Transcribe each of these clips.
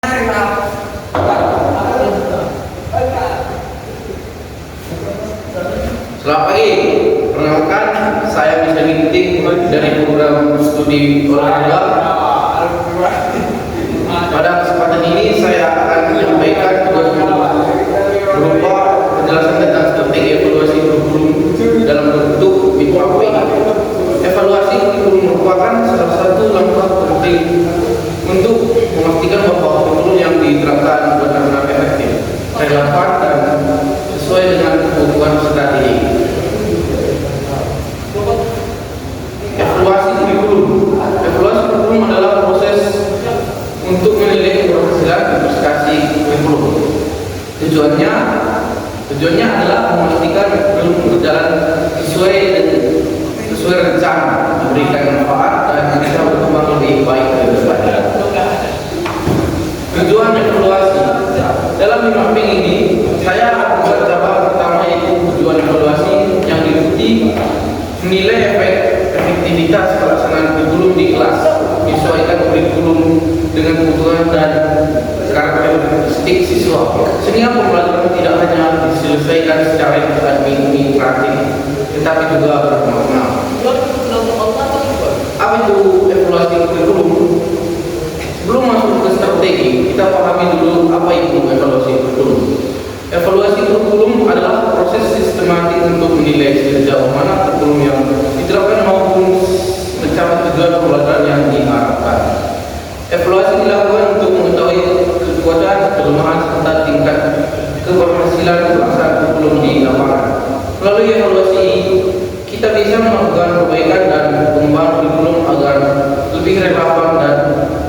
Selamat pagi, perkenalkan saya Bisa Ginting dari program studi olahraga. Pada kesempatan ini saya akan menyampaikan tugas berupa penjelasan tentang strategi evaluasi kurikulum dalam bentuk BKP. Evaluasi kurikulum merupakan salah satu langkah penting untuk memastikan bahwa kurikulum yang diterapkan benar-benar efektif, relevan dan sesuai dengan kebutuhan strategi. Evaluasi kurikulum adalah proses untuk menilai keberhasilan prestasi kurikulum. Tujuannya adalah memastikan kurikulum berjalan sesuai rencana, memberikan manfaat dan bisa berkembang lebih baik ke depannya. Tujuan evaluasi dalam mapping ini, saya membuat tabel pertama yaitu tujuan evaluasi yang diikuti menilai efektivitas pelaksanaan kurikulum di kelas, menyesuaikan kurikulum dengan kebutuhan dan karakteristik siswa, sehingga pembelajaran tidak hanya diselesaikan secara administratif, tetapi juga bermakna. Apa itu evaluasi kurikulum? Sebelum masuk ke strategi, kita pahami dulu apa itu evaluasi kurikulum. Evaluasi kurikulum adalah proses sistematik untuk menilai sejauh mana kurikulum yang diterapkan maupun mencapai tujuan pembelajaran yang diharapkan. Evaluasi dilakukan untuk mengetahui kekuatan, kelemahan, serta tingkat keberhasilan pelaksanaan kurikulum di lapangan. Melalui evaluasi, kita bisa melakukan perbaikan dan pengembangan kurikulum agar lebih relevan dan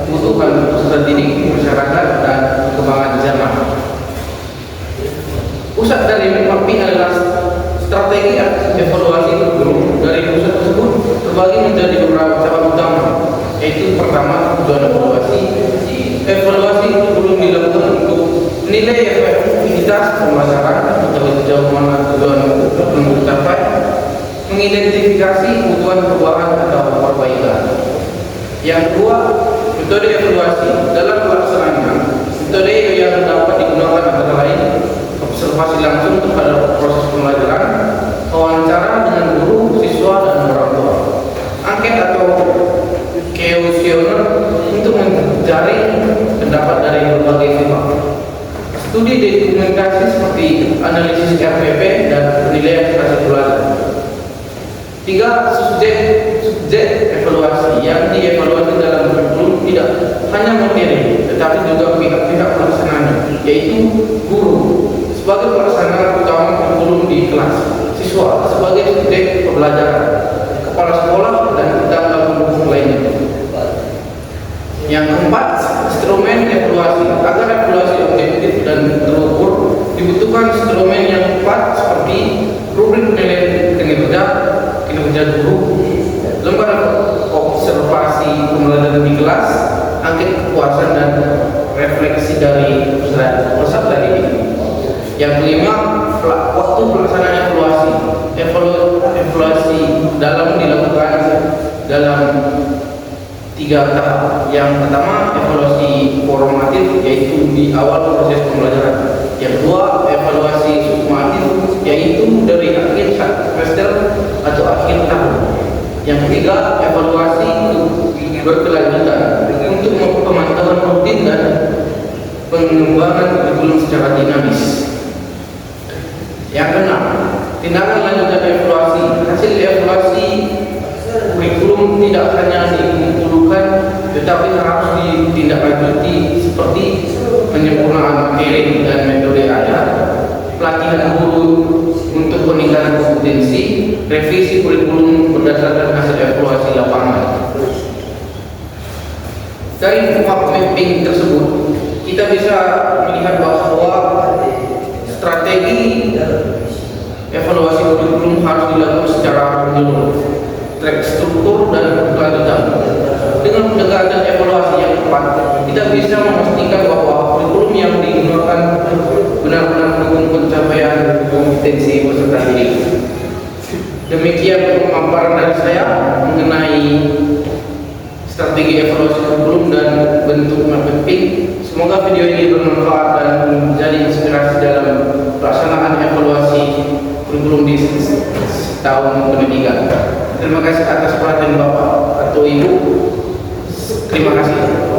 membutuhkan peserta didik, masyarakat, dan perkembangan zaman. Pusat dari mapping adalah strategi evaluasi kurikulum. Dari pusat tersebut terbagi menjadi beberapa cabang utama, yaitu pertama tujuan evaluasi. Evaluasi kurikulum dilakukan untuk menilai efektivitas pembelajaran, mengetahui sejauh mana tujuan kurikulum tercapai, mengidentifikasi kebutuhan perubahan atau perbaikan. Yang kedua, metode evaluasi. Dalam pelaksanaannya, metode yang dapat digunakan antara lain observasi langsung terhadap proses pembelajaran, wawancara dengan guru, siswa, dan orang tua, angket atau kuesioner untuk menjaring pendapat dari berbagai pihak, studi dokumentasi seperti analisis RPP dan penilaian prestasi belajar. Tiga, subjek evaluasi. Yang dievaluasi dalam kurikulum tidak hanya materi, tetapi juga pihak-pihak pelaksananya, yaitu guru sebagai pelaksana utama kurikulum di kelas, siswa sebagai subjek pembelajaran, kepala sekolah, dan tenaga pendukung lainnya. Yang keempat, instrumen evaluasi. Agar evaluasi objektif dan terukur, dibutuhkan instrumen yang tepat seperti rubrik penilaian kinerja guru, lembar observasi pembelajaran di kelas, angket kepuasan, dan refleksi dari peserta didik. Yang kelima, waktu pelaksanaan evaluasi. Evaluasi dilakukan dalam 3 tahap. Yang pertama, evaluasi formatif, yaitu di awal proses pembelajaran. Yang kedua, evaluasi sumatif, yaitu dari akhir semester atau akhir tahun. Yang ketiga, evaluasi berkelanjutan untuk pemantauan rutin dan pengembangan kurikulum secara dinamis. Yang keenam, tindakan lanjutan evaluasi. Hasil evaluasi kurikulum tidak hanya dikumpulkan, tetapi harus ditindaklanjuti seperti penyempurnaan materi dan metode ajar, pelatihan guru untuk peningkatan kompetensi, revisi kurikulum berdasarkan hasil evaluasi lapangan. Dari mapping tersebut, kita bisa melihat bahwa strategi evaluasi kurikulum harus dilakukan secara menyeluruh, terstruktur dan berkelanjutan. Dengan pendekatan evaluasi yang tepat, kita bisa memastikan bahwa kurikulum yang digunakan benar-benar mendukung pencapaian kompetensi peserta didik. Demikian pemaparan dari saya mengenai strategi evaluasi kurikulum dan bentuk mapping. Semoga video ini bermanfaat dan menjadi inspirasi dalam pelaksanaan evaluasi kurikulum di tahun pendidikan. Terima kasih atas perhatian Bapak atau Ibu. Terima kasih.